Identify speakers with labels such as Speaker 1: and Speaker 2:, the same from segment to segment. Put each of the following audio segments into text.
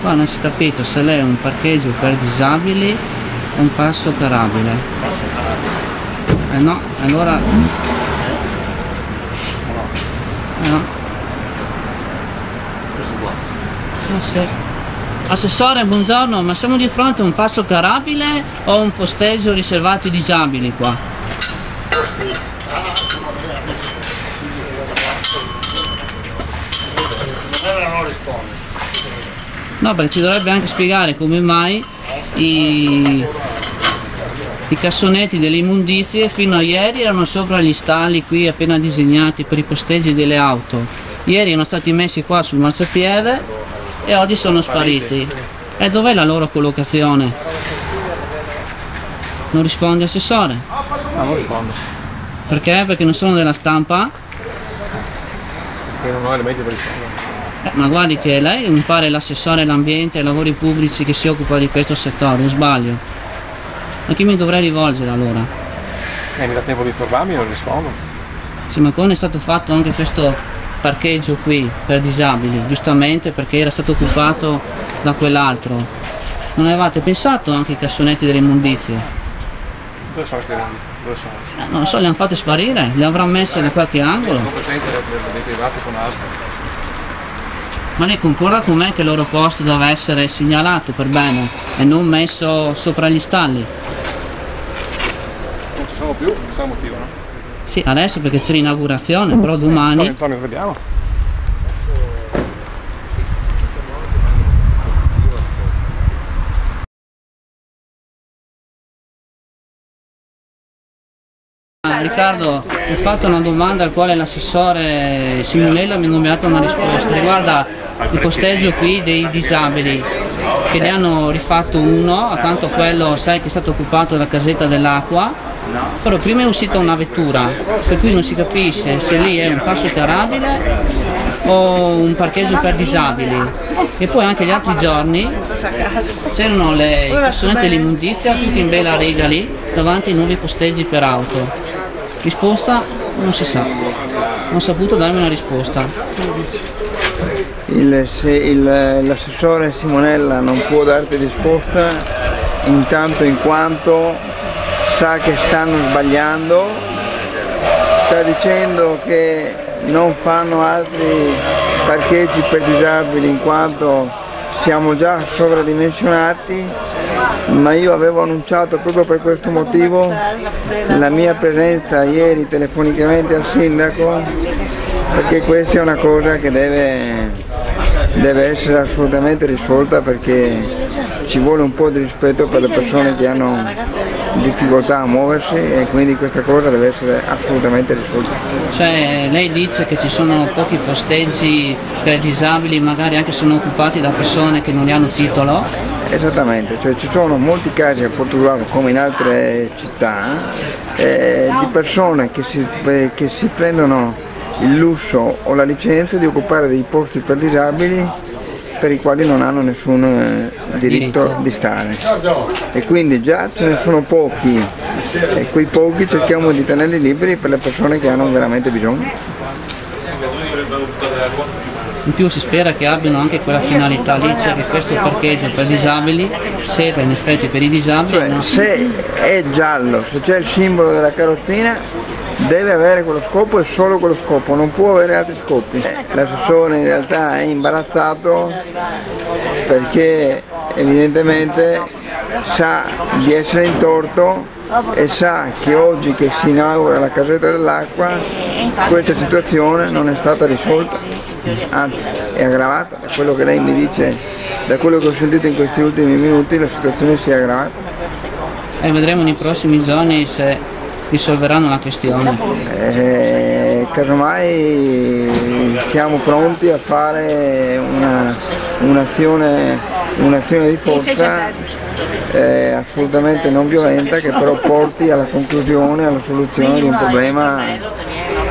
Speaker 1: Qua non si è capito se lei è un parcheggio per disabili o un passo carabile. No, allora... no.
Speaker 2: Questo qua.
Speaker 1: Ah, sì. Assessore, buongiorno, ma siamo di fronte a un passo carabile o un posteggio riservato ai disabili qua?
Speaker 2: Non risponde.
Speaker 1: No, perché ci dovrebbe anche spiegare come mai i cassonetti delle immondizie fino a ieri erano sopra gli stalli qui appena disegnati per i posteggi delle auto. Ieri erano stati messi qua sul marciapiede e oggi sono spariti. E dov'è la loro collocazione? Non risponde, assessore?
Speaker 3: No, non rispondo.
Speaker 1: Perché? Perché non sono della stampa?
Speaker 3: Perché non ho elementi per rispondere.
Speaker 1: Ma guardi che lei mi pare l'assessore all'ambiente e ai lavori pubblici che si occupa di questo settore, non sbaglio? A chi mi dovrei rivolgere allora?
Speaker 3: Mi dà tempo di informarmi e non rispondo.
Speaker 1: Sì, ma come è stato fatto anche questo parcheggio qui per disabili, giustamente perché era stato occupato da quell'altro? Non avevate pensato anche ai cassonetti delle immondizie?
Speaker 3: Dove sono queste immondizie? Dove sono?
Speaker 1: Non so, le hanno fatte sparire? Le avrà messe da qualche angolo?
Speaker 3: Competenze dei privati con altro.
Speaker 1: Ma lei concorda con me che il loro posto deve essere segnalato per bene e non messo sopra gli stalli?
Speaker 3: Non ci sono più, chissà il motivo, no?
Speaker 1: Sì, adesso perché c'è l'inaugurazione, però domani...
Speaker 3: Antonio, vediamo.
Speaker 1: Riccardo, mi ha fatto una domanda al quale l'assessore Simonella mi ha nominato una risposta. Riguarda il posteggio qui dei disabili, che ne hanno rifatto uno, accanto a quello, sai, che è stato occupato dalla casetta dell'acqua, però prima è uscita una vettura, per cui non si capisce se lì è un passo carabile o un parcheggio per disabili. E poi anche gli altri giorni c'erano i cassonetti dell'immondizia tutti in bella riga lì, davanti ai nuovi posteggi per auto. Risposta? Non si sa. Non ho saputo darmi una risposta.
Speaker 4: L'assessore Simonella non può darti risposta intanto in quanto sa che stanno sbagliando, sta dicendo che non fanno altri parcheggi per disabili in quanto siamo già sovradimensionati, ma io avevo annunciato proprio per questo motivo la mia presenza ieri telefonicamente al sindaco, perché questa è una cosa che deve essere assolutamente risolta, perché ci vuole un po' di rispetto per le persone che hanno difficoltà a muoversi e quindi questa cosa deve essere assolutamente risolta.
Speaker 1: Cioè lei dice che ci sono pochi posteggi per disabili, magari anche sono occupati da persone che non ne hanno titolo?
Speaker 4: Esattamente, cioè ci sono molti casi a Portogruaro come in altre città di persone che si prendono il lusso o la licenza di occupare dei posti per disabili per i quali non hanno nessun diritto di stare, e quindi già ce ne sono pochi e quei pochi cerchiamo di tenerli liberi per le persone che hanno veramente bisogno.
Speaker 1: In più si spera che abbiano anche quella finalità lì, cioè che questo parcheggio per disabili serve in effetti per i disabili.
Speaker 4: Cioè, no? Se è giallo, se c'è il simbolo della carrozzina, deve avere quello scopo e solo quello scopo, non può avere altri scopi. L'assessore in realtà è imbarazzato perché evidentemente sa di essere in torto e sa che oggi che si inaugura la casetta dell'acqua questa situazione non è stata risolta, anzi è aggravata. Da quello che lei mi dice, da quello che ho sentito in questi ultimi minuti, la situazione si è aggravata.
Speaker 1: E vedremo nei prossimi giorni se risolveranno la questione.
Speaker 4: Casomai siamo pronti a fare un'azione di forza assolutamente non violenta, che però porti alla conclusione, alla soluzione di un problema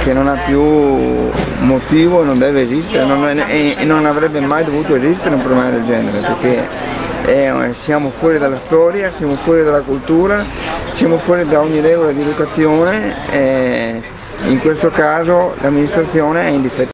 Speaker 4: che non ha più motivo e non deve esistere, e non avrebbe mai dovuto esistere un problema del genere, perché siamo fuori dalla storia, siamo fuori dalla cultura, siamo fuori da ogni regola di educazione e in questo caso l'amministrazione è indifferente.